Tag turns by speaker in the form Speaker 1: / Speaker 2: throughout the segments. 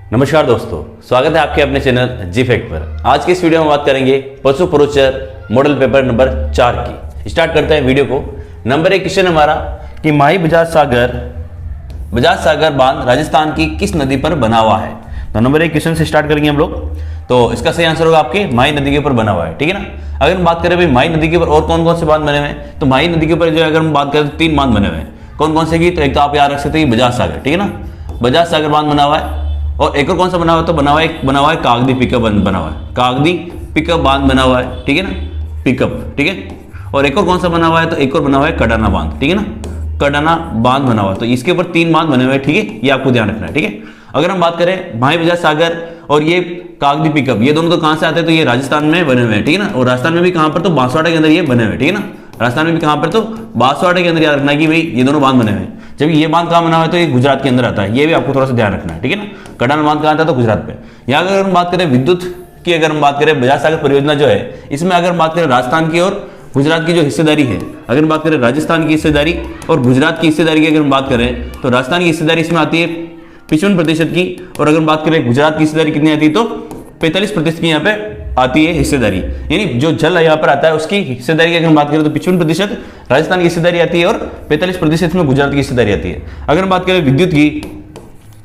Speaker 1: नमस्कार दोस्तों, स्वागत है आपके अपने चैनल जी फैक्ट पर। आज की इस वीडियो में बात करेंगे पशु प्रोचर मॉडल पेपर नंबर 4 की। स्टार्ट करते हैं वीडियो को। नंबर 1 क्वेश्चन हमारा कि माही बजाज सागर बांध राजस्थान की किस नदी पर बना हुआ है। तो नंबर 1 क्वेश्चन से स्टार्ट करेंगे हम लोग। तो इसका सही आंसर होगा आपके माही नदी के ऊपर बना हुआ है, ठीक है ना। अगर हम बात करें भाई माही नदी के ऊपर और कौन कौन से बांध बने हुए हैं, तो माही नदी के ऊपर जो अगर हम बात करें तो 3 बांध बने हुए हैं। कौन कौन से की, तो एक तो आप याद रख सकते हैं बजाज सागर, ठीक है ना, बजाज सागर बांध बना हुआ है। और एक और कौन सा बना हुआ है, तो बना हुआ है कागदी पिकअप बांध बना हुआ है, कागदी पिकअप बांध बना हुआ है, ठीक है ना, पिकअप, ठीक है। और एक और कौन सा बना हुआ है, तो एक और बना हुआ है कडाना बांध, ठीक है ना, कडाना बांध बना हुआ है। तो इसके ऊपर 3 बांध बने हुए हैं, ठीक है, ये आपको ध्यान रखना है, ठीक है। अगर हम बात करें माही बजाज सागर और ये कागदी पिकअप, ये दोनों तो कहां से आते हैं, तो ये राजस्थान में बने हुए हैं, ठीक है ना। और राजस्थान में भी कहां पर, तो बांसवाड़ा के अंदर ये बने हुए हैं, ठीक है ना। राजस्थान में भी कहां पर, तो बांसवाड़ा के अंदर याद रखना है कि भाई ये दोनों बांध बने हुए हैं। जब ये बांध कहां बना हुआ है, तो ये गुजरात के अंदर आता है, ये भी आपको थोड़ा सा ध्यान रखना है, ठीक है ना। कडाना बांध कहां आता है, तो गुजरात पे। यहाँ अगर हम बात करें विद्युत की, अगर हम बात करें बजाज सागर परियोजना जो है, इसमें अगर हम बात करें राजस्थान की और गुजरात की जो हिस्सेदारी है, अगर हम बात करें राजस्थान की हिस्सेदारी और गुजरात की हिस्सेदारी की अगर हम बात करें, तो राजस्थान की हिस्सेदारी इसमें आती है 55% की, और अगर हम बात करें गुजरात की हिस्सेदारी कितनी आती है, तो 45% की यहाँ पे आती है हिस्सेदारी। यानी जो जल यहाँ पर आता है उसकी हिस्सेदारी की अगर हम बात करें तो 55% राजस्थान की हिस्सेदारी आती है और 45% में गुजरात की हिस्सेदारी आती है। अगर हम बात करें विद्युत की,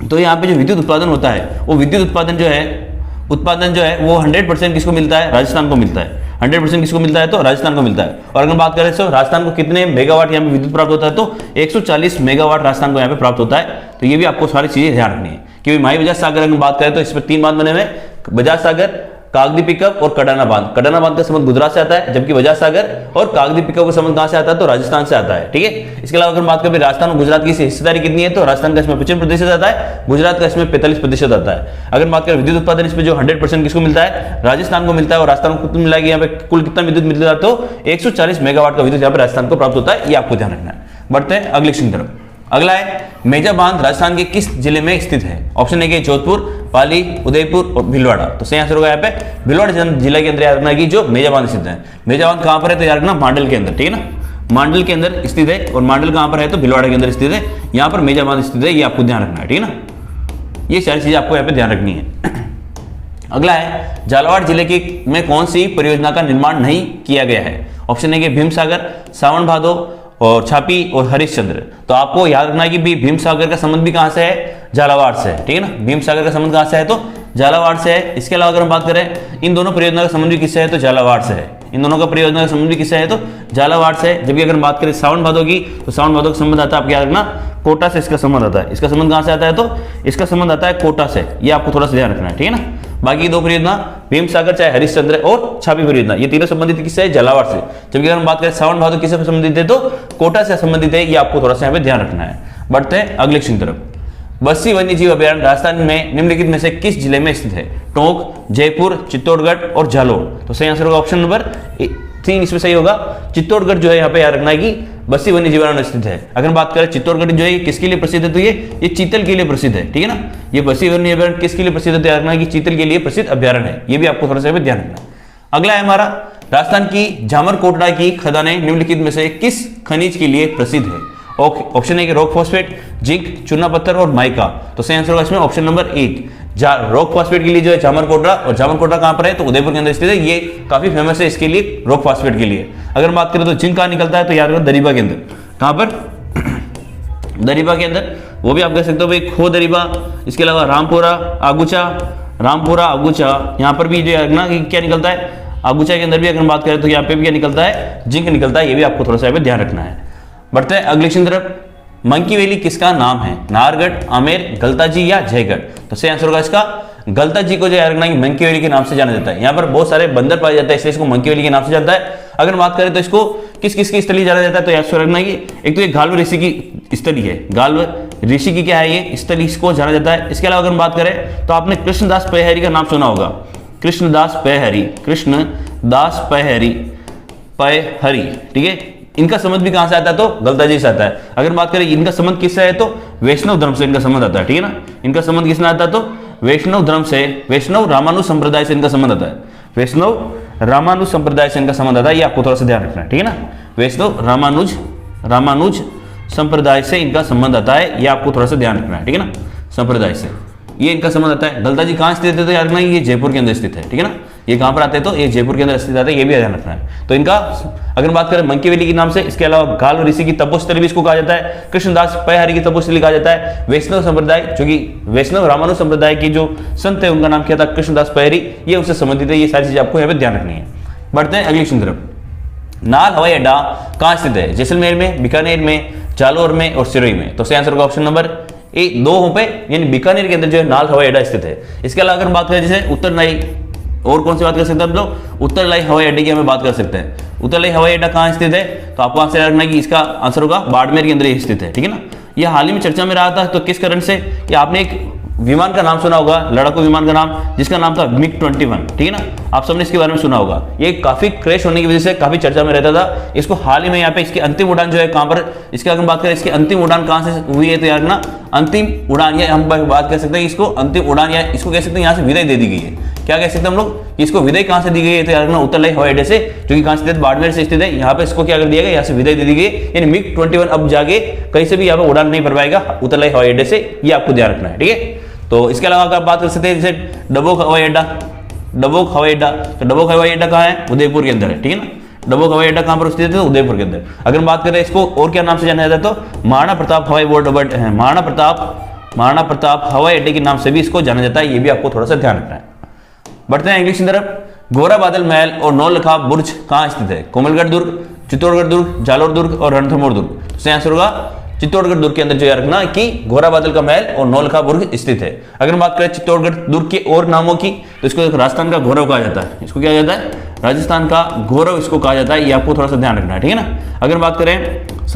Speaker 1: तो यहाँ पे जो विद्युत उत्पादन होता है, वो विद्युत उत्पादन जो है वो 100% किसको मिलता है, राजस्थान को मिलता है। 100% किसको मिलता है, तो राजस्थान को मिलता है। और अगर बात करें तो राजस्थान को कितने मेगावाट यहाँ पे विद्युत प्राप्त होता है, तो 140 मेगावाट राजस्थान को यहाँ पे प्राप्त होता है। तो ये भी आपको सारी चीजें ध्यान रखनी है कि माही बजाज सागर अगर बात करें तो इसमें 3 बांध बने हुए हैं, बजाज सागर, कागदी पिकअप और कडाना बांध। कडाना बांध का संबंध गुजरात से आता है, जबकि बजाज सागर और कागदी पिकअप का संबंध कहां से आता है, तो राजस्थान से आता है, ठीक है। इसके अलावा अगर बात करें राजस्थान और गुजरात की हिस्सेदारी कितनी है, तो राजस्थान का इसमें 55% आता है, गुजरात का इसमें 45% आता है। अगर बात करें विद्युत उत्पादन, इसमें जो 100% किसको मिलता है, राजस्थान को मिलता है। और राजस्थान को कितना मिलाएगी, यहाँ पे कुल कितना विद्युत मिलता है, तो 140 मेगावाट का विद्युत यहाँ पे राजस्थान को प्राप्त होता है। ये आपको ध्यान रखना है। बढ़ते हैं अगले क्वेश्चन की तरफ। अगला है मेजा बांध राजस्थान के किस जिले में स्थित है। ऑप्शन ए के जोधपुर, पाली, उदयपुर और भीलवाड़ा। तो सही आंसर होगा यहाँ पे भीलवाड़ा जिले के अंदर याद रखना कि जो मेजा बांध स्थित है। मेजा बांध कहां पर है, तो याद रखना मांडल के अंदर, ठीक है ना, मांडल के अंदर स्थित है। और मांडल कहां पर है, तो भीलवाड़ा के अंदर स्थित है। यहाँ पर मेजा बांध स्थित है, ये आपको ध्यान रखना है, ठीक है ना। ये सारी चीजें आपको यहाँ पे ध्यान रखनी है। अगला है झालावाड़ जिले की में कौन सी परियोजना का निर्माण नहीं किया गया है। ऑप्शन ए के भीम सागर, सावन भादो और छापी और हरिश्चंद्र। तो आपको याद रखना है कि भीम सागर का संबंध भी कहां से है, झालावाड़ से है, ठीक है ना। भीम सागर का संबंध कहां से है, तो झालावाड़ से है। इसके अलावा अगर हम बात करें इन दोनों परियोजना का संबंध भी किससे है, तो झालावाड़ से है। इन दोनों का परियोजना का संबंध भी किससे है, तो झालावाड़ से है। जबकि अगर हम बात करें सावन भादो की, तो सावन भादो का संबंध आता है, आपको याद रखना, कोटा से इसका संबंध आता है। इसका संबंध कहां से आता है, तो इसका संबंध आता है कोटा से। ये आपको थोड़ा सा ध्यान रखना है, ठीक है ना। बाकी 2 परियोजना भीम सागर चाहे हरिश्चंद्र और छापी परियोजना, ये तीनों संबंधित किससे है, झालावाड़ से। जबकि अगर हम बात करें सावन भादो किससे संबंधित है, तो कोटा से संबंधित है। ये आपको थोड़ा सा यहाँ पे ध्यान रखना है। बढ़ते हैं अगले क्वेश्चन की तरफ। बस्सी वन्य जीव अभयारण्य राजस्थान में निम्नलिखित में से किस जिले में स्थित है। टोंक, जयपुर, चित्तौड़गढ़ और जालोर। तो सही आंसर होगा ऑप्शन नंबर 3, इसमें सही होगा। चित्तौड़गढ़ जो है यहाँ पे याद रखना है कि बस्सी वन्य जीव अभयारण्य स्थित है। अगर बात करें चित्तौड़गढ़ जो है किसके लिए प्रसिद्ध है, तो ये चीतल के लिए प्रसिद्ध है, ठीक है ना। ये बस्सी वन्य अभयारण्य किसके लिए प्रसिद्ध है, याद रखना है कि चीतल के लिए प्रसिद्ध अभयारण्य है। ये भी आपको थोड़ा सा ध्यान रखना है। अगला है हमारा राजस्थान की झामरकोटड़ा की खदानें निम्नलिखित में से किस खनिज के लिए प्रसिद्ध है। ऑप्शन ए के रॉक फॉस्फेट, जिंक, चूना पत्थर और माइका। तो सही आंसर होगा इसमें ऑप्शन नंबर 1 रॉक फॉस्फेट के लिए जो है झामरकोटड़ा। और झामरकोटड़ा कहां पर है, तो उदयपुर के अंदर स्थित है। ये काफी फेमस है इसके लिए, रॉक फॉस्फेट के लिए। अगर बात करें तो जिंक कहां निकलता है, तो याद रखो दरीबा के अंदर। कहां पर, दरीबा के अंदर। वो भी आप कह सकते हो भाई खो दरीबा। इसके अलावा रामपुरा आगुचा, यहाँ पर भी जो है क्या निकलता है, आगुचा के अंदर भी अगर बात करें तो यहाँ पे भी क्या निकलता है, जिंक निकलता है। ये भी आपको थोड़ा सा ध्यान रखना है। बढ़ते हैं अगले क्वेश्चन तरफ। मंकी वैली किसका नाम है, नाहरगढ़, आमेर, गलताजी या जयगढ़। तो सही आंसर होगा इसका गलताजी को जो याद रखना है मंकी वैली के नाम से जाना जाता है। यहाँ पर बहुत सारे बंदर पाए जाते हैं, इसलिए इसको मंकी वैली के नाम से जाता है। अगर बात करें तो इसको किस किस की स्थली जाना जाता है, तो याद रखना है कि एक तो ये गाल्व ऋषि की स्थली है, गाल्व ऋषि की क्या है ये स्थली, इसको जाना जाता है। इसके अलावा अगर बात करें तो आपने कृष्णदास पयहरी का नाम सुना होगा, कृष्णदास पयहरी, ठीक है। इनका संबंध भी कहां से आता है, तो गलताजी से आता है। अगर बात करें इनका संबंध किससे है, तो वैष्णव धर्म से इनका संबंध आता है, ठीक है ना। इनका संबंध किसने आता है, तो वैष्णव धर्म से, वैष्णव रामानुज संप्रदाय से इनका संबंध आता है। वैष्णव रामानुज संप्रदाय से इनका संबंध आता है। ये आपको थोड़ा सा ध्यान रखना है, ठीक है ना। वैष्णव रामानुज संप्रदाय से इनका संबंध आता है। ये आपको थोड़ा सा ध्यान रखना है, ठीक है ना, संप्रदाय से। ये इनका संबंध आता है। दलता जी कहाँ स्थित है, तो याद रखना ये जयपुर के अंदर स्थित है, ठीक है ना। ये कहाँ पर आते हैं, तो ये जयपुर के अंदर स्थित आते हैं, ये भी ध्यान रखना है। तो इनका अगर बात करें मंकी वैली के नाम से, इसके अलावा गाल ऋषि की तपोस्थली भी इसको कहा जाता है, कृष्णदास पैहरी की तपोस्थली कहा जाता है। वैष्णव संप्रदाय, जो कि वैष्णव रामानुज संप्रदाय की जो संत है उनका नाम क्या था, कृष्णदास पैहरी, ये उससे संबंधित है। ये सारी चीजें आपको यहाँ पे ध्यान रखनी है। बढ़ते हैं अगली क्वेश्चन तरफ। नाल हवाई अड्डा कहाँ स्थित है, जैसलमेर में, बीकानेर में, जालौर में और सिरोही में। तो सही आंसर होगा ऑप्शन नंबर ए 2 पे, यानी बीकानेर के अंदर जो है नाल हवाई अड्डा स्थित है। इसके अलावा अगर बात करें जैसे उत्तरलाई, और कौन सी बात कर सकते हैं हम लोग, उत्तरलाई हवाई अड्डे की हमें बात कर सकते हैं। उत्तरलाई हवाई अड्डा कहाँ स्थित है, तो आपको आंसर रखना है कि इसका आंसर होगा बाड़मेर के अंदर ही स्थित है, ठीक है ना। यह हाल ही में चर्चा में रहा था, तो किस कारण से, कि आपने एक विमान का नाम सुना होगा, लड़ाकू विमान का नाम, जिसका नाम था MiG-21, ठीक है ना। आप सबने इसके बारे में सुना होगा। ये काफी क्रैश होने की वजह से काफी चर्चा में रहता था। इसको हाल ही में यहाँ पे इसकी अंतिम उड़ान जो है कहां पर, इसकी अगर बात करें इसकी अंतिम उड़ान कहां से हुई है, तो यार ना अंतिम उड़ान, या हम बात कर सकते हैं इसको अंतिम उड़ान, या इसको कह सकते हैं यहाँ से विदाई दे दी गई है। क्या कह सकते हैं हम लोग, इसको विदाई कहां से दी गई है, तो यार ना उत्तरलाई हवाई अड्डे से, जो कि कहां स्थित, बाड़मेर से स्थित है। यहाँ पे इसको क्या कर दिया गया, यहाँ से विदाई दे दी गई, यानी MiG-21 अब जाके कहीं से भी यहाँ पे उड़ान नहीं भर पाएगा उत्तरलाई हवाई अड्डे से, ये आपको ध्यान रखना है, ठीक है। तो इसके अलावा अगर बात कर सकते हैं जैसे डबोक हवाई अड्डा, डबोक हवाई अड्डा, तो डबोक हवाई अड्डा कहाँ है, उदयपुर के अंदर है, ठीक है ना। डबोक हवाई अड्डा कहाँ पर स्थित है, तो उदयपुर के अंदर। अगर बात करें इसको और क्या नाम से जाना जाता है, तो महाराणा प्रताप हवाई बोर्ड, महाराणा प्रताप हवाई अड्डे के नाम से भी इसको जाना जाता है। ये भी आपको थोड़ा सा ध्यान रखना है। बढ़ते हैं इंग्लिश की तरफ। गोरा बादल महल और नौलखा बुर्ज कहाँ स्थित है, कोमलगढ़ दुर्ग, चित्तौड़गढ़ दुर्ग, जालोर दुर्ग और रणथंभौर दुर्ग। तो सही आंसर होगा चित्तौड़गढ़ दुर्ग के अंदर जो याद रखना कि घोरा बादल का महल और नौलखा बुर्ज स्थित है। अगर बात करें चित्तौड़गढ़ दुर्ग के और नामों की, तो इसको राजस्थान का गौरव कहा जाता है। इसको क्या जाता है, राजस्थान का गौरव इसको कहा जाता है। ये आपको थोड़ा सा ध्यान रखना है, ठीक है ना। अगर बात करें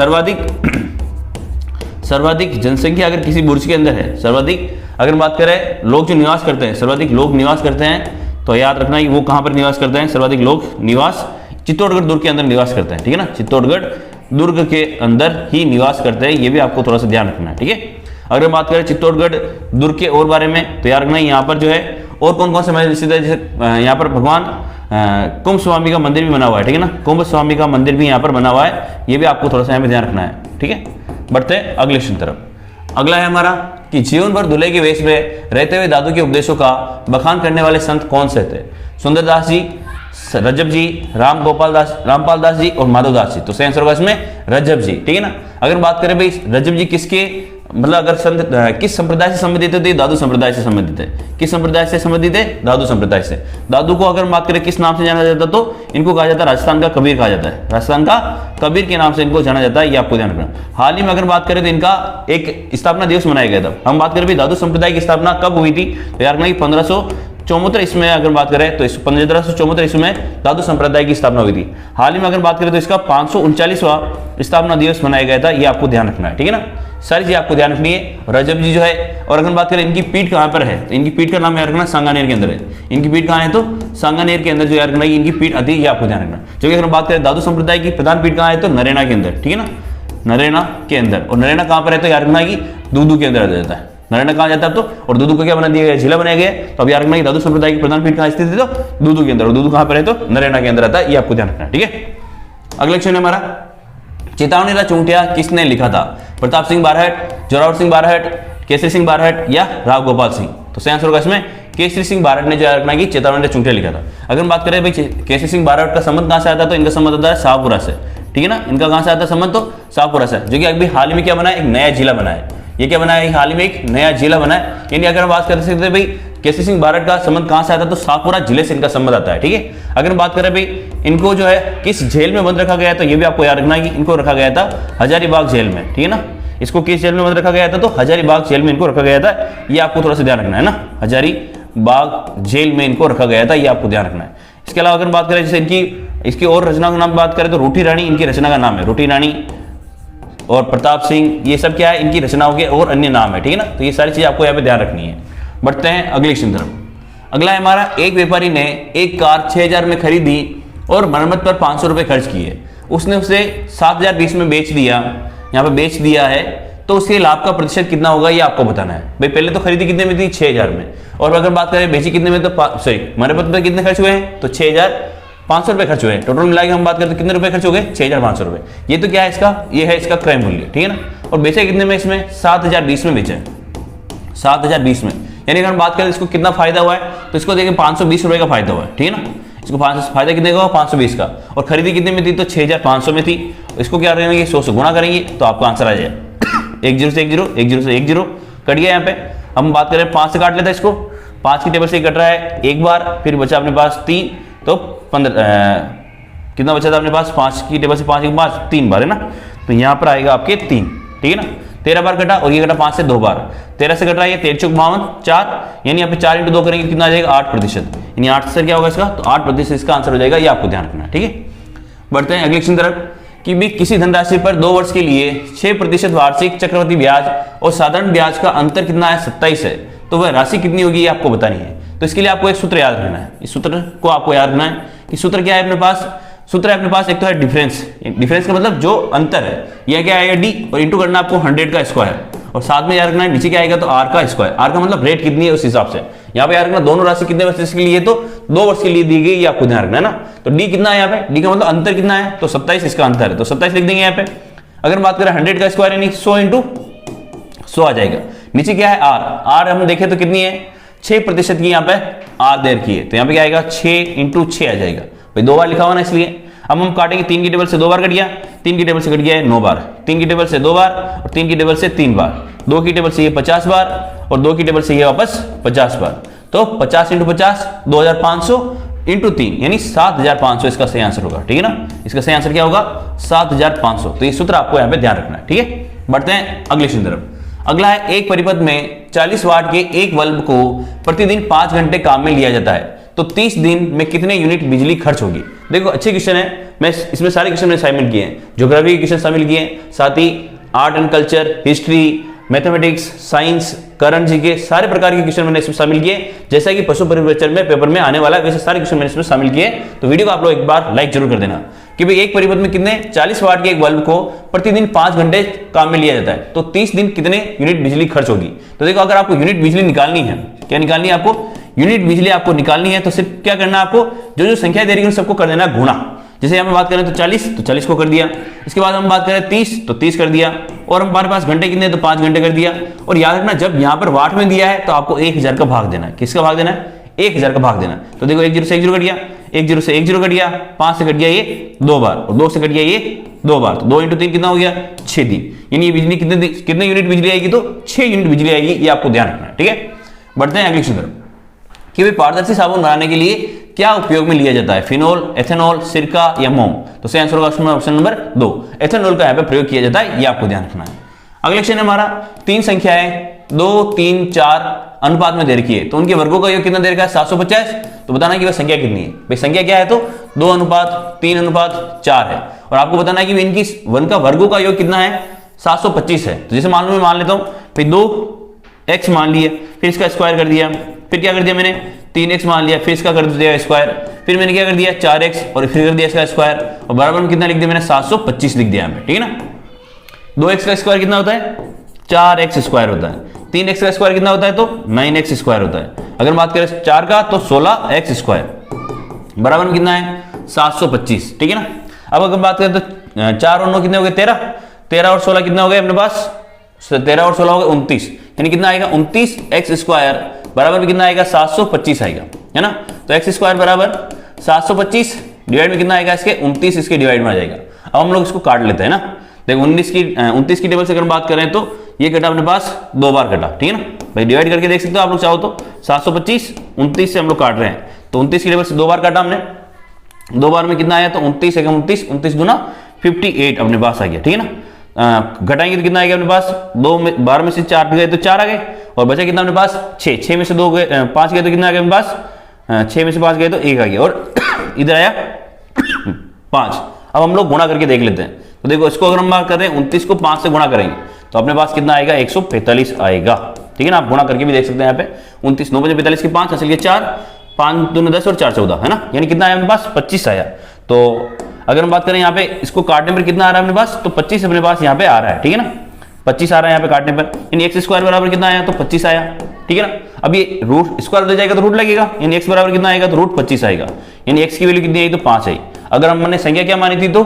Speaker 1: सर्वाधिक जनसंख्या अगर किसी बुर्ज के अंदर है, सर्वाधिक अगर बात करें लोग जो निवास करते हैं, सर्वाधिक लोग निवास करते हैं, तो याद रखना कि वो कहां पर निवास करते हैं, सर्वाधिक लोग निवास चित्तौड़गढ़ दुर्ग के अंदर निवास करते हैं, ठीक है ना। चित्तौड़गढ़ दुर्ग के अंदर ही निवास करते हैं, ये भी आपको थोड़ा सा ध्यान रखना है, ठीक है। अगर बात करें चित्तौड़गढ़ दुर्ग के और बारे में, तो याद रखना यहाँ पर जो है और कौन कौन से मंदिर स्थित है। जैसे यहाँ पर भगवान कुंभ स्वामी का मंदिर भी बना हुआ है, ठीक है ना। कुंभ स्वामी का मंदिर भी यहाँ पर बना हुआ है, ये भी आपको थोड़ा सा यहाँ पे ध्यान रखना है, ठीक है। बढ़ते हैं अगले क्वेश्चन तरफ। अगला है हमारा कि जीवन भर दूल्हे के वेश में रहते हुए दादू के उपदेशों का बखान करने वाले संत कौन से थे, सुंदरदास जी, रजब जी, रामपाल दास जी और माधवदास जी। तो सही आंसर होगा इसमें रजब जी, ठीक है ना। अगर बात करें भाई रजब जी किसके, मतलब अगर संत किस संप्रदाय से संबंधित है, तो ये दादू संप्रदाय से संबंधित है। किस संप्रदाय से संबंधित है, दादू संप्रदाय से। दादू को अगर बात करें किस नाम से जाना जाता, तो इनको कहा जाता है राजस्थान का कबीर कहा जाता है। राजस्थान का कबीर के नाम से इनको जाना जाता है, ये आपको ध्यान रखना। हाल ही में अगर बात करें तो इनका एक स्थापना दिवस मनाया गया था। हम बात करें भाई दादू संप्रदाय की स्थापना कब हुई थी, तो यार 1574 ईस्वी में अगर बात करें तो 1574 ईस्वी में दादू संप्रदाय की स्थापना हुई थी। हाल ही में अगर बात करें तो इसका 539वां स्थापना दिवस मनाया गया था, ये आपको ध्यान रखना है, ठीक है ना। सारी चीज आपको ध्यान रखनी है। रजब जी जो है, और अगर बात करें इनकी पीठ कहाँ पर है, तो इनकी पीठ का नाम याद रखना सांगानेर के अंदर है। इनकी पीठ कहाँ है, तो सांगानेर के अंदर जो याद रखना इनकी पीठ आती है, ये आपको ध्यान रखना। जबकि अगर बात करें दादू संप्रदाय की प्रधान पीठ कहाँ है, तो नरेना के अंदर, ठीक है ना, नरेना के अंदर। और नरेना कहाँ पर है, तो याद रखना कि दूदू के अंदर आ जाता है। नरेना कहाँ जाता है तो, और दूदू को क्या बना दिया गया, जिला बनाया गया। तो अब याद रखना कि दादू संप्रदाय की प्रधान पीठ कहाँ स्थित है, तो दूदू के अंदर। और दूदू कहाँ पर है, तो नरेना के अंदर आता है, ये आपको ध्यान रखना है, ठीक है। अगला क्वेश्चन है हमारा, चेतावनी चूंटिया किसने लिखा था, प्रताप सिंह बारहट, जोरावर सिंह बारहट, केसरी सिंह बारहट या राव गोपाल सिंह। तो सही आंसर होगा इसमें केसरी सिंह बारहट ने जो याद रखना कि चेतावनी चूंटिया लिखा था। अगर बात करें भाई केसरी सिंह बारहट का संबंध कहाँ से आता है, तो इनका संबंध आता है शाहपुरा से, ठीक है ना। इनका कहाँ से आता है संबंध, तो शाहपुरा से, जो कि अभी हाल ही में क्या बना है, एक नया जिला बना है। ये क्या बना है, हाल ही में एक नया जिला बना है। यानी अगर बात कर सकते हैं भाई केसरी सिंह बारहट का संबंध कहां से आता है, तो शाहपुरा जिले से इनका संबंध आता है, ठीक है। अगर बात करें भाई इनको जो है किस जेल में बंद रखा गया है, तो ये भी आपको याद रखना है कि इनको रखा गया था हजारीबाग जेल में, ठीक है ना। इसको किस जेल में बंद रखा गया था, तो हजारीबाग जेल में इनको रखा गया था, ये आपको थोड़ा सा ध्यान रखना है ना। हजारीबाग जेल में इनको रखा गया था, ये आपको ध्यान रखना है। इसके अलावा अगर बात करें जैसे इसकी और रचना का नाम बात करें, तो रोटी रानी इनकी रचना का नाम है। रोटी रानी और प्रताप सिंह, ये सब क्या है, इनकी रचनाओं के और अन्य नाम है, ठीक है ना। तो ये सारी चीज आपको यहाँ पे ध्यान रखनी है। बढ़ते हैं अगले क्वेश्चन तरफ। अगला है हमारा, एक व्यापारी ने एक कार 6000 में खरीदी और मरम्मत पर 500 रुपए खर्च किए। उसने उसे 7020 में बेच दिया, यहाँ पे बेच दिया है, तो उसके लाभ का प्रतिशत कितना होगा, ये आपको बताना है। भाई पहले तो खरीदी कितने में थी, 6000 में, और अगर बात करें बेची कितने में, तो मरम्मत पर कितने खर्च हुए हैं, तो 6500 रुपए खर्च हुए हैं। टोटल मिलाकर हम बात करते हैं कितने रुपए खर्च हो गए, 6500 रुपए। ये तो क्या है इसका, ये है इसका क्रय मूल्य, ठीक है ना। और बेचा कितने में, इसमें 7020 में बेचा है, 7020 में। यानी अगर हम बात करें इसको कितना फायदा हुआ है, तो इसको देखिए 520 रुपए का फायदा हुआ है, ठीक है ना। इसको फायदा कितने का हुआ, 520 का, और खरीदी कितने में थी, तो 6500 में थी। इसको क्या करेंगे, 100 से गुणा करेंगे तो आपका आंसर आ जाएगा 10 से 10, 10 से 10 कट गया। यहाँ पे हम बात करें 5 से काट लेते हैं इसको, 5 की टेबल से कट रहा है एक बार, फिर बचा अपने पास 3, तो 15 कितना बचा था अपने पास, 5 की टेबल से 5 के पास 3 बार है ना, तो यहाँ पर आएगा आपके 3, ठीक है ना। 13 बार कटा और ये कटा 5 से 2 बार, 13 से कट रहा है ये 13 चौक 52, 4, यानी यहाँ पे 4 × 2 करेंगे कितना आ जाएगा 8%, यानी 8 से क्या होगा इसका, तो 8% इसका आंसर हो जाएगा, ये आपको ध्यान रखना है, ठीक है। बढ़ते हैं अगले क्वेश्चन तरफ कि भी किसी धनराशि पर 2 वर्ष के लिए 6% वार्षिक चक्रवृद्धि ब्याज और साधारण ब्याज का अंतर कितना है, 27 है, तो वह राशि कितनी होगी ये आपको बतानी है। तो इसके लिए आपको एक सूत्र याद रखना है, इस सूत्र को आपको याद रखना है कि सूत्र क्या है अपने पास, सूत्र है अपने पास एक तो है डिफरेंस, डिफरेंस का मतलब जो अंतर है, यह क्या आएगा डी, और इंटू करना आपको 100 का स्क्वायर, और साथ में याद रखना है नीचे क्या आएगा, तो आर का स्क्वायर, आर का मतलब रेट कितनी है उस हिसाब से। यहाँ पे याद रखना दोनों राशि कितने वर्ष के लिए, तो 2 वर्ष के लिए दी गई, ये आपको ध्यान रखना है ना। तो डी कितना है यहाँ पे, डी का मतलब अंतर कितना है, तो 27 इसका अंतर है, तो 27 लिख देंगे यहाँ पे। अगर बात करें 100 का स्क्वायर यानी 100 × 100 आ जाएगा। नीचे क्या है आर, आर हम देखें तो कितनी है, 6% की यहाँ पे आर दे रखी है, तो यहाँ पे क्या आएगा 6 × 6 आ जाएगा, भाई 2 बार लिखा हुआ ना इसलिए। अब हम काटेंगे 3 की टेबल से 2 बार कट गया, 3 की टेबल से कट गया है 9 बार, 3 की टेबल से 2 बार और 3 की टेबल से 3 बार, 2 की टेबल से ये 50 बार और 2 की टेबल से ये वापस 50 बार, तो 50 × 50 2500 × 3 यानी 7500 इसका सही आंसर होगा, ठीक है ना। इसका सही आंसर क्या होगा 7500, तो ये सूत्र आपको यहाँ पे ध्यान रखना है, ठीक है। बढ़ते हैं अगले क्वेश्चन तरफ। अगला है एक परिपथ में 40 वाट के एक बल्ब को प्रतिदिन 5 घंटे काम में लिया जाता है, तो 30 दिन में कितने यूनिट बिजली खर्च होगी। देखो अच्छे क्वेश्चन है, मैं इसमें सारे क्वेश्चन मैंने शामिल किए हैं, ज्योग्राफी के क्वेश्चन शामिल किए हैं, साथ ही art and culture, history, mathematics, science, current GK, सारे प्रकार के क्वेश्चन मैंने इसमें शामिल किए। जैसा कि पशु परिवचन में पेपर में आने वाला है वैसे सारे क्वेश्चन मैंने इसमें शामिल किए, तो वीडियो को आप लोग एक बार लाइक जरूर कर देना। कि भाई एक परिपथ में कितने 40 वाट के एक बल्ब को प्रतिदिन 5 घंटे काम में लिया जाता है, तो 30 दिन कितने यूनिट बिजली खर्च होगी। तो देखो अगर आपको यूनिट बिजली निकालनी है, क्या निकालनी है आपको, यूनिट बिजली आपको निकालनी है, तो सिर्फ क्या करना है आपको, जो जो संख्या दे रही है सबको कर देना गुणा। जैसे यहाँ पे बात करें तो 40, तो 40 को कर दिया, इसके बाद हम बात करें 30, तो 30 कर दिया, और हमारे पास घंटे कितने, तो 5 घंटे कर दिया। और याद रखना जब यहाँ पर वाट में दिया है तो आपको 1000 का भाग देना है, किसका भाग देना है, 1000 का भाग देना। तो देखो 10 से 10 कट गया, 10 से 10 कट गया, 5 से कट गया ये 2 बार, और 2 से कट गया ये 2 बार, तो 2 × 3 कितना हो गया 6 दिन, यानी ये बिजली कितने यूनिट बिजली आएगी, तो 6 यूनिट बिजली आएगी, ये आपको ध्यान रखना है, ठीक है। बढ़ते हैं अगले क्वेश्चन कि भाई पारदर्शी साबुन बनाने के लिए क्या उपयोग में लिया जाता है, फिनोल, एथेनॉल, सिरका या मोम। तो सही आंसर होगा ऑप्शन नंबर 2, एथेनॉल का यहाँ पे प्रयोग किया जाता है, ये आपको ध्यान रखना है। अगले क्वेश्चन है हमारा 3 संख्याएं 2, 3, 4 अनुपात में दे रखी है, तो उनके वर्गों का योग कितना दे रखा है 750, तो बताना है कि वह संख्या कितनी है। भाई संख्या क्या है, तो 2:3:4 है, और आपको बताना है कि इनकी वन का वर्गों का योग कितना है 725 है। तो जैसे मान लेता हूं भाई 2x मान लिया, फिर इसका स्क्वायर कर दिया, फिर क्या कर दिया मैंने 3x मान लिया, फिर इसका कर दिया स्क्वायर, फिर मैंने क्या कर दिया 4x और फिर कर दिया इसका स्क्वायर, और बराबर में कितना लिख दिया मैंने 725 लिख दिया हमें, ठीक है ना। 2x का स्क्वायर कितना होता है 4x स्क्वायर होता है, 3x का स्क्वायर कितना होता है, तो 9x स्क्वायर होता है। अगर बात करें 4 का तो 16x स्क्वायर, बराबर में कितना है 725, ठीक है ना। अब अगर बात करें तो 4 और 9 कितने हो गए 13 और 16 कितना हो गए अपने पास 13 और 16 हो गए 29, यानी कितना आएगा 29x स्क्वायर बराबर में कितना आएगा 725 आएगा, है ना। तो x स्क्वायर बराबर 725 डिवाइड में कितना आएगा इसके 29 इसके डिवाइड में आ जाएगा। अब हम लोग इसको काट लेते हैं ना, देखो 29 की टेबल से अगर बात करें तो ये कटा अपने पास 2 बार कटा, ठीक है ना भाई, डिवाइड करके देख सकते हो आप लोग चाहो तो 725 29 से हम लोग काट रहे हैं, तो 29 की टेबल से 2 बार काटा हमने, 2 बार में कितना आया तो 29 है 29 दूना 58 अपने पास आ गया, ठीक है ना। घटाएंगे तो कितना आ गया अपने पास 12 में से 4 गए तो 4 आ गए, और बचा कितना अपने पास 6 में से 2 गए 5 गए तो कितना आ गया अपने पास 6 में से 5 गए तो 1 आ गया, और इधर आया 5। अब हम लोग गुणा करके देख लेते हैं, तो देखो इसको अगर हम बात करें 29 को 5 से गुणा करेंगे तो अपने पास कितना आएगा 145 आएगा, ठीक है ना। आप गुणा करके भी देख सकते हैं यहाँ पे 29 9 बजे 45 के 5 असल के 4 5 दूनी 10 और 4 14 है ना, यानी कितना आया अपने पास 25 आया। तो अगर हम बात करें यहाँ पे इसको काटने पर कितना आ रहा है अपने पास, तो 25 अपने पास यहाँ पे आ रहा है, ठीक है ना 25 आ रहा है यहाँ पे काटने पर, यानी x स्क्वायर बराबर कितना आया तो 25 आया, ठीक है ना। अब ये रूट स्क्वायर हो जाएगा तो रूट लगेगा, यानी x बराबर कितना आएगा तो रूट 25 आएगा, यानी x की वैल्यू कितनी आई तो 5 आई। अगर हमने संख्या क्या मानी थी तो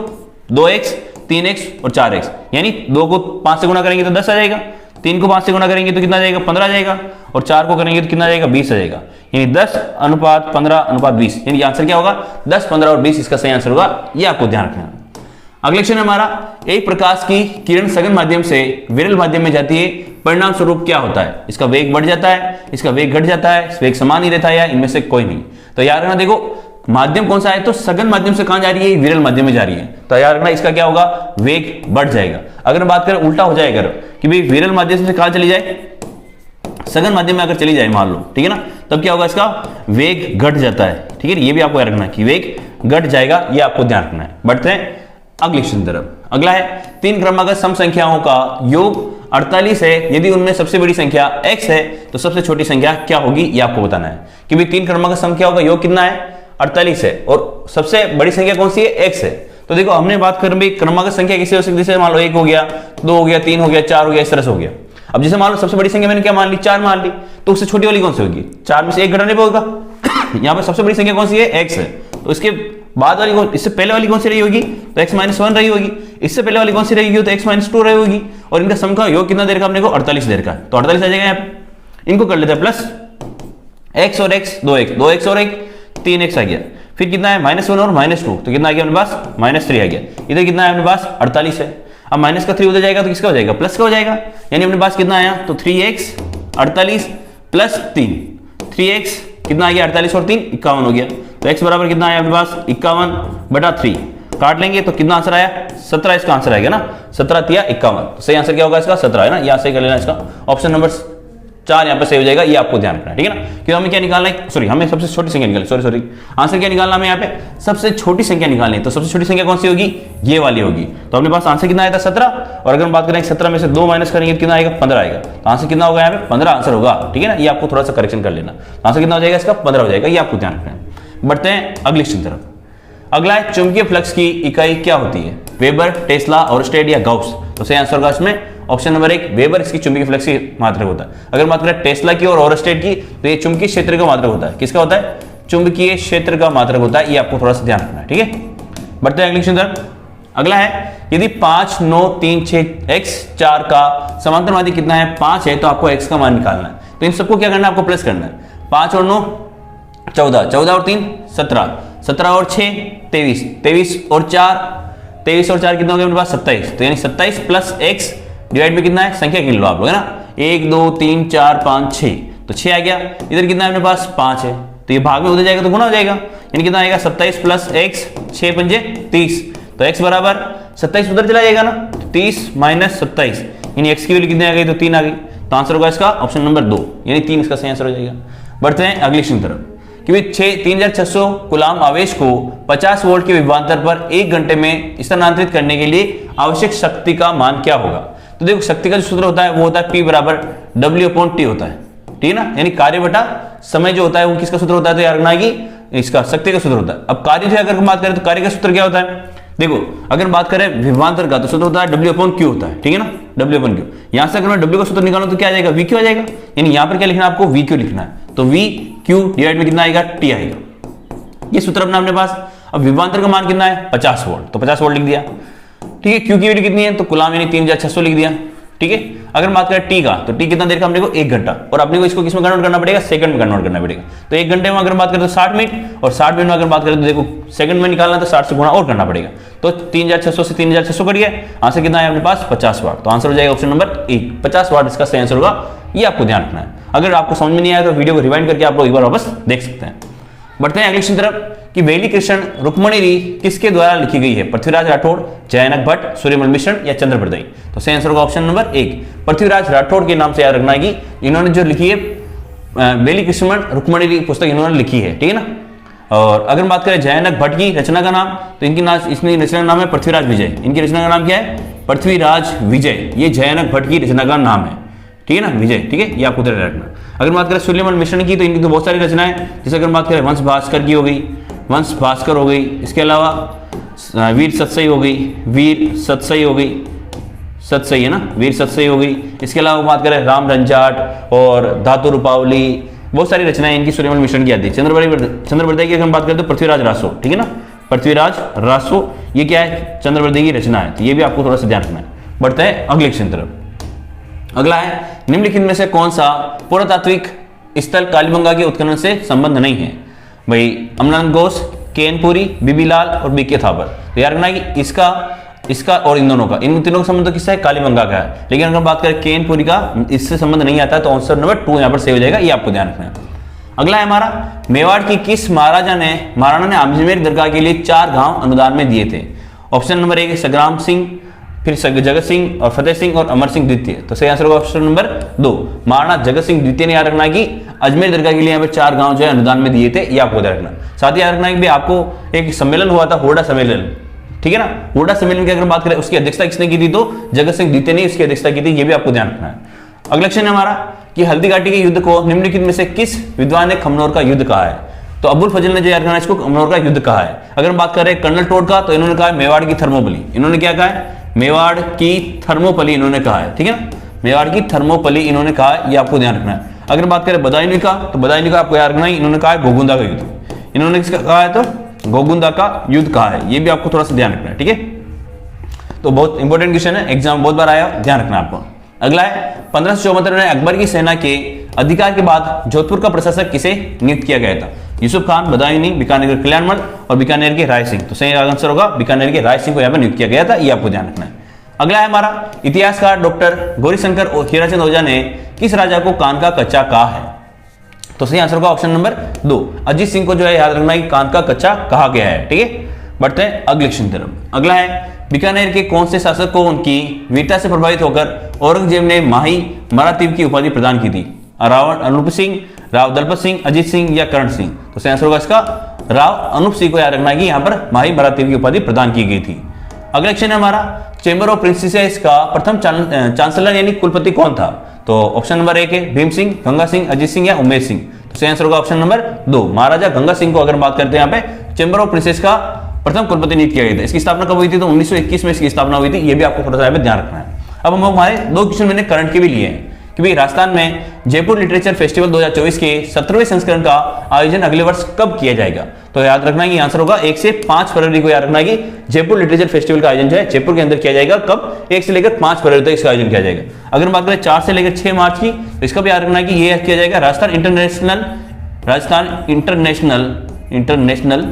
Speaker 1: 2x 3x और 4x, यानी 2 को 5 से गुणा करेंगे तो 10 आ जाएगा, 3 को 5 से गुना करेंगे तो कितना आ जाएगा 15 आ जाएगा, और 4 को करेंगे तो कितना आ जाएगा 20 आ जाएगा, यानी 10:15:20, यानी आंसर क्या होगा 10, 15 और 20 इसका सही आंसर होगा, ये आपको ध्यान रखना है। अगले क्वेश्चन हमारा, एक प्रकाश की किरण सघन माध्यम से विरल माध्यम में जाती है, परिणाम स्वरूप क्या होता है? इसका वेग बढ़ जाता है, इसका वेग घट जाता है, वेग समान ही रहता है, या इनमें से कोई नहीं। तो याद रखना, देखो माध्यम कौन सा है, तो सघन माध्यम से कहां जा रही है, विरल माध्यम में जा रही है, तो याद रखना इसका क्या होगा, वेग बढ़ जाएगा। अगर बात करें उल्टा हो जाएगा कि भाई विरल माध्यम से कहां चली जाए, सघन माध्यम में अगर चली जाए मान लो, ठीक है ना, तब क्या होगा, इसका वेग घट जाता है, ठीक है, ये भी आपको याद रखना है कि वेग घट जाएगा, ये आपको ध्यान रखना है। बढ़ते हैं अगले क्वेश्चन तरफ। अगला है, 3 क्रमागत सम संख्याओं का योग 48 है, यदि उनमें सबसे बड़ी संख्या x है तो सबसे छोटी संख्या क्या होगी, ये आपको बताना है कि भाई 3 क्रमागत संख्याओं का योग कितना है, 48 है, और सबसे बड़ी संख्या कौन सी है, x है। तो देखो हमने बात कर भाई क्रमागत संख्या किसी हो सकती है, जैसे मान लो 1 हो गया, 2 हो गया, 3 हो गया, 4 हो गया, इस तरह से हो गया। अब जैसे मान लो सबसे बड़ी संख्या मैंने क्या मान ली, 4 मान ली, तो उससे छोटी वाली कौन सी होगी, 4 में से 1 घटाने पे होगा। यहाँ पे सबसे बड़ी संख्या कौन सी है, x है, तो इसके बाद वाली इससे पहले वाली कौन सी रही होगी, तो x-1 रही होगी, इससे पहले वाली कौन सी रहेगी, तो x-2 रही होगी, और इनका सम का योग कितना देर का अपने को 48 देर का, तो 48 आ जाएगा यहाँ पे। इनको कर लेते हैं प्लस x और x 2x और 1 3x आ गया, फिर कितना है -1 और -2, तो कितना आ गया अपने पास -3 आ गया। इधर कितना है अपने पास 48 है, अब माइनस का 3 उधर जाएगा तो किसका हो जाएगा, प्लस का हो जाएगा, यानी अपने पास कितना आया, तो 3x 48 प्लस 3, 3x कितना आ गया 48 और 3 51 हो गया, तो x बराबर कितना आया अपने पास 51/3, काट लेंगे तो कितना आंसर आया 17, इसका आंसर आएगा ना 17 तिया 51, तो सही आंसर क्या होगा इसका 17 है ना, यहाँ से कर लेना इसका ऑप्शन नंबर 4 यहाँ पे सही हो जाएगा, ये आपको ध्यान रखना है, ठीक है ना। क्योंकि हमें क्या निकालना है, सॉरी हमें सबसे छोटी संख्या निकालनी, सॉरी आंसर क्या निकालना है यहाँ पे, सबसे छोटी संख्या निकालनी है, तो सबसे छोटी संख्या कौन सी होगी, ये वाली होगी। तो अपने पास आंसर कितना आया था 17, और अगर हम बात करें 17 में से 2 माइनस करेंगे तो कितना आएगा 15 आएगा, तो आंसर कितना होगा यहाँ पे 15 आंसर होगा, ठीक है ना, ये आपको थोड़ा सा करेक्शन कर लेना, आंसर कितना हो जाएगा इसका 15 हो जाएगा, ये आपको ध्यान रखना है। बढ़ते हैं अगले क्वेश्चन तरफ। अगला है चुंबकीय फ्लक्स की इकाई क्या होती है, वेबर, टेस्ला, ओरस्टेड या गाउस, तो सही आंसर होगा इसमें ऑप्शन नंबर 1 वेबर इसकी चुंबकीय फ्लक्स की मात्रक होता है। अगर बात करें टेस्ला की और ओरस्टेड की तो ये चुंबकीय क्षेत्र का मात्रक होता है, किसका होता है, चुंबकीय क्षेत्र का मात्रक होता है, ये आपको थोड़ा सा ध्यान रखना है, ठीक है। बढ़ते हैं अगले क्वेश्चन तरफ। अगला है यदि 5 9 3 6 x 4 का समांतरवादी कितना है 5 है, तो आपको x का मान निकालना है, तो इन सबको क्या करना है, आपको प्लस करना है, 5 और 9 14, 14 और 3 17, 17 और 6 23, 23 और 4 कितना हो गया मेरे पास 27, तो यानी 27 प्लस x डिवाइड में कितना है, संख्या गिन लो आप लोग है ना, 1 2 3 4 5 6, तो 6 आ गया। इधर कितना है अपने पास 5 है, तो ये भाग में उधर जाएगा तो गुना हो जाएगा, यानी कितना आएगा 27 प्लस x 6 पंजे 30, तो x बराबर 27 उधर चला जाएगा ना, 30 माइनस 27, यानी x की वैल्यू कितनी आ गई, तो 3 आ गई, तो आंसर होगा इसका ऑप्शन नंबर 2, यानी 3 इसका सही आंसर हो जाएगा। बढ़ते हैं अगले क्वेश्चन तरफ कि 3600 कूलाम आवेश को 50 वोल्ट के विभवांतर पर 1 घंटे में स्थानांतरित करने के लिए आवश्यक शक्ति का मान क्या होगा। तो देखो शक्ति का जो सूत्र होता है वो होता है P बराबर W/T होता है, ठीक है ना, यानी कार्य बटा समय जो होता है वो किसका सूत्र होता है, तो याद रखना है कि इसका शक्ति का सूत्र होता है। अब कार्य से अगर बात करें तो कार्य का सूत्र क्या होता है, देखो अगर बात करें विभवांतर का तो सूत्र होता है W/Q होता है, ठीक है ना, W/Q। यहां से अगर मैं W का सूत्र निकालूं तो क्या आ जाएगा, VQ आ जाएगा, यानी यहां पर क्या लिखना है आपको, VQ लिखना है, तो VQ डिवाइड में कितना आएगा, T आएगा, ये सूत्र अपना अपने पास। अब विभवांतर का मान कितना है 50 वोल्ट, तो 50 वोल्ट लिख दिया, ठीक है। Q की वैल्यू कितनी है, तो कूलाम यानी 3600 लिख दिया, ठीक है। अगर बात करें T का तो T कितना देर का अपने को 1 घंटा, और अपने को इसको किसमें कन्वर्ट करना पड़ेगा, सेकंड में कन्वर्ट करना पड़ेगा, तो 1 घंटे में अगर बात करें तो 60 मिनट, और 60 मिनट में अगर बात करें तो देखो सेकंड में निकालना तो 60 से गुणा और करना पड़ेगा, तो 3600 से 3600 करिए, आंसर कितना है अपने पास 50 वाट, तो आंसर हो जाएगा ऑप्शन नंबर 1 50 वाट इसका सही आंसर होगा, ये आपको ध्यान रखना है। अगर आपको समझ में नहीं आया तो वीडियो को रिवाइंड करके आप लोग एक बार वापस देख सकते हैं। बढ़ते हैं अगले क्वेश्चन तरफ कि बेली कृष्ण रुक्मणी किसके द्वारा लिखी गई है, पृथ्वीराज राठौड़, जयनक भट्ट, सूर्यमल मिश्र या चंद्रप्रदयी, तो सही आंसर होगा ऑप्शन नंबर 1 पृथ्वीराज राठौड़ के नाम से याद रखना है कि इन्होंने जो लिखी है बेली कृष्ण रुक्मणी पुस्तक इन्होंने लिखी है, ठीक है ना। और अगर बात करें जयनक भट्ट की रचना का नाम, तो इनकी इसमें रचना का नाम है पृथ्वीराज विजय, इनकी रचना का नाम क्या है, पृथ्वीराज विजय, ये जयनक भट्ट की रचना का नाम है, ठीक है ना, विजय, ठीक है, ये आपको उधर रखना। अगर बात करें सूर्यमल मिश्र की तो इनकी तो बहुत सारी रचनाएं, जैसे अगर बात करें वंश भास्कर की हो गई, वंश भास्कर हो गई, इसके अलावा वीर सतसई हो गई, वीर सतसई हो गई, सतसई है ना, वीर सतसई हो गई, इसके अलावा बात करें राम रंजाट और धातु रूपावली, बहुत सारी रचनाएं इनकी सूर्यमल मिश्र की आती है। चंद्रप्रदयी की अगर बात करें तो पृथ्वीराज रासो, ठीक है ना, पृथ्वीराज रासो ये क्या है, चंद्रप्रदयी की रचना है, तो ये भी आपको थोड़ा सा ध्यान रखना है। बढ़ते हैं अगले क्वेश्चन तरफ। अगला है निम्नलिखित में से कौन सा पुरातात्विक स्थल कालीबंगा के उत्खनन से संबंध नहीं है? भाई अमरनाथ घोष, केनपुरी, बीबीलाल और बीके थापर। तो याद रखना है कि इसका और इन दोनों का, इन तीनों का संबंध तो किसका है? कालीबंगा का है। लेकिन अगर बात करें केनपुरी का, इससे संबंध नहीं आता है, तो आंसर नंबर 2 यहाँ पर सेव हो जाएगा, ये आपको ध्यान रखना है। अगला है हमारा मेवाड़ की किस महाराणा ने अजमेर दरगाह के लिए 4 गांव अनुदान में दिए थे? ऑप्शन नंबर 1 संग्राम सिंह, फिर जगत सिंह और फतेह सिंह और अमर सिंह द्वितीय। तो सही आंसर होगा ऑप्शन नंबर 2 महाराणा जगत सिंह द्वितीय ने याद रखना है कि अजमेर दरगाह के लिए यहाँ पे 4 गांव जो है अनुदान में दिए थे, ये आपको याद रखना। साथ ही याद रखना है कि आपको एक सम्मेलन हुआ था, हुडा सम्मेलन, ठीक है ना। हुडा सम्मेलन की अगर बात करें उसकी अध्यक्षता किसने की थी? तो जगत सिंह द्वितीय ने उसकी अध्यक्षता की थी, ये भी आपको ध्यान रखना है। अगला क्वेश्चन है हमारा कि हल्दी घाटी के युद्ध को निम्नलिखित में से किस विद्वान ने खमनोर का युद्ध कहा है? तो अबुल फजल ने जो याद रखना इसको खमनोर का युद्ध कहा है। अगर बात करें कर्नल टोड का, तो इन्होंने कहा है मेवाड़ की थर्मोपली। इन्होंने क्या कहा है? मेवाड़ की थर्मोपली इन्होंने कहा है, ठीक है ना। मेवाड़ की थर्मोपली इन्होंने कहा है, ये आपको ध्यान रखना है। अगर बात करें बदायूं का, तो बदायूं का आपको याद रखना है, इन्होंने कहा है गोगुंदा का युद्ध। इन्होंने किसका कहा है? तो गोगुंदा का युद्ध कहा है, ये भी आपको थोड़ा सा ध्यान रखना है, ठीक है। तो बहुत इंपॉर्टेंट क्वेश्चन है, एग्जाम बहुत बार आया, ध्यान रखना आपको। अगला है 1574 में अकबर की सेना के अधिकार के बाद जोधपुर का प्रशासक किसे नियुक्त किया गया था? यूसुफ खान, बदायूं, बीकानेर के कल्याणमल और बीकानेर के राय सिंह। तो सही आंसर होगा बीकानेर के राय सिंह को यहाँ पर नियुक्त किया गया था, ये आपको ध्यान रखना है। अगला है हमारा इतिहासकार डॉक्टर गौरीशंकर और हीराचंद ओझा ने किस राजा को कान का कच्चा कहा है? तो सही आंसर होगा ऑप्शन नंबर 2 अजीत सिंह को जो है याद रखना है कि कान का कच्चा कहा गया है, ठीक है। बढ़ते हैं अगले क्वेश्चन तरफ। अगला है बीकानेर के कौन से शासक को उनकी वीरता से प्रभावित होकर औरंगजेब ने माही मरातीब की उपाधि प्रदान की थी? राव अनूप सिंह, राव दलपत सिंह, अजीत सिंह या करण सिंह? तो सही आंसर होगा इसका राव अनूप सिंह को याद रखना है कि यहाँ पर माही मरातीब की उपाधि प्रदान की गई थी। अगला क्वेश्चन है हमारा चेंबर ऑफ प्रिंसेस का प्रथम चांसलर यानी कुलपति कौन था? तो ऑप्शन नंबर 1 है भीम सिंह, गंगा सिंह, अजीत सिंह या उमेश सिंह। तो सही आंसर होगा ऑप्शन नंबर 2 महाराजा गंगा सिंह को अगर बात करते हैं यहाँ पे चेंबर ऑफ प्रिंसेस का प्रथम कुलपति नियुक्त किया गया था। इसकी स्थापना कब हुई थी? तो 1921 में इसकी स्थापना हुई थी, ये भी आपको थोड़ा सा यहाँ पे ध्यान रखना है। अब हम हमारे 2 क्वेश्चन मैंने करंट के भी लिए हैं कि भाई राजस्थान में जयपुर लिटरेचर फेस्टिवल 2024 के 17वें संस्करण का आयोजन अगले वर्ष कब किया जाएगा? तो याद रखना है कि आंसर होगा 1 से 5 फरवरी को। याद रखना है कि जयपुर लिटरेचर फेस्टिवल का आयोजन जो है जयपुर के अंदर किया जाएगा। कब? 1 से लेकर 5 फरवरी तक इसका आयोजन किया जाएगा। अगर बात करें 4 से लेकर 6 मार्च की, तो इसका भी याद रखना है कि ये किया जाएगा राजस्थान इंटरनेशनल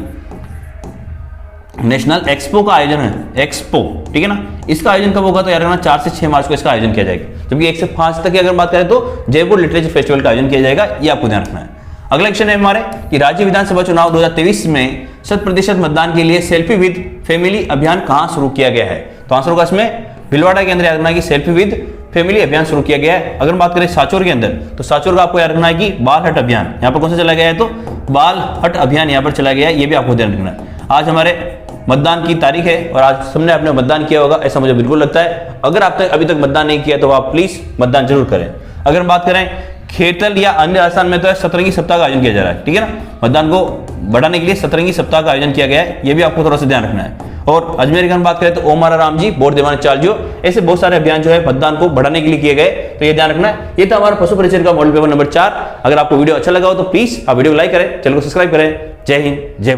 Speaker 1: नेशनल एक्सपो का आयोजन है, एक्सपो, ठीक है ना। इसका आयोजन कब होगा? तो याद रखना 4 से 6 मार्च को इसका आयोजन किया जाएगा। जबकि 1 से 5 तक की अगर बात करें तो जयपुर लिटरेचर फेस्टिवल का आयोजन किया जाएगा, ये आपको ध्यान रखना है। अगला क्वेश्चन है हमारे कि राज्य विधानसभा चुनाव 2023 में 100% मतदान के लिए सेल्फी विद फैमिली अभियान कहां शुरू किया गया है? तो आंसर होगा इसमें भिलवाड़ा के अंदर। याद रखना है कि सेल्फी विद फैमिली अभियान शुरू किया गया है। अगर बात करें सांचौर के अंदर, तो सांचौर का आपको याद रखना है कि बाल हट अभियान यहाँ पर कौन सा चला गया है? तो बाल हट अभियान यहाँ पर चला गया है, ये भी आपको ध्यान रखना है। आज हमारे मतदान की तारीख है और आज सबने अपने मतदान किया होगा ऐसा मुझे बिल्कुल लगता है। अगर आप अभी तक मतदान नहीं किया तो आप प्लीज मतदान जरूर करें। अगर बात करें खेतल या अन्य राजस्थान में तो सतरंगी सप्ताह का आयोजन किया जा रहा है, ठीक है ना। मतदान को बढ़ाने के लिए सतरंगी सप्ताह का आयोजन किया गया है, ये भी आपको थोड़ा सा ध्यान रखना है। और अजमेर की बात करें तो ओम राम जी, बोर्ड देवान चार्जियो, ऐसे बहुत सारे अभियान जो है मतदान को बढ़ाने के लिए किए गए, तो ये ध्यान रखना है। ये था हमारा पशु परिचय का मॉडल पेपर नंबर 4। अगर आपको वीडियो अच्छा लगा हो तो प्लीज आप वीडियो को लाइक करें, चैनल को सब्सक्राइब करें। जय हिंद, जय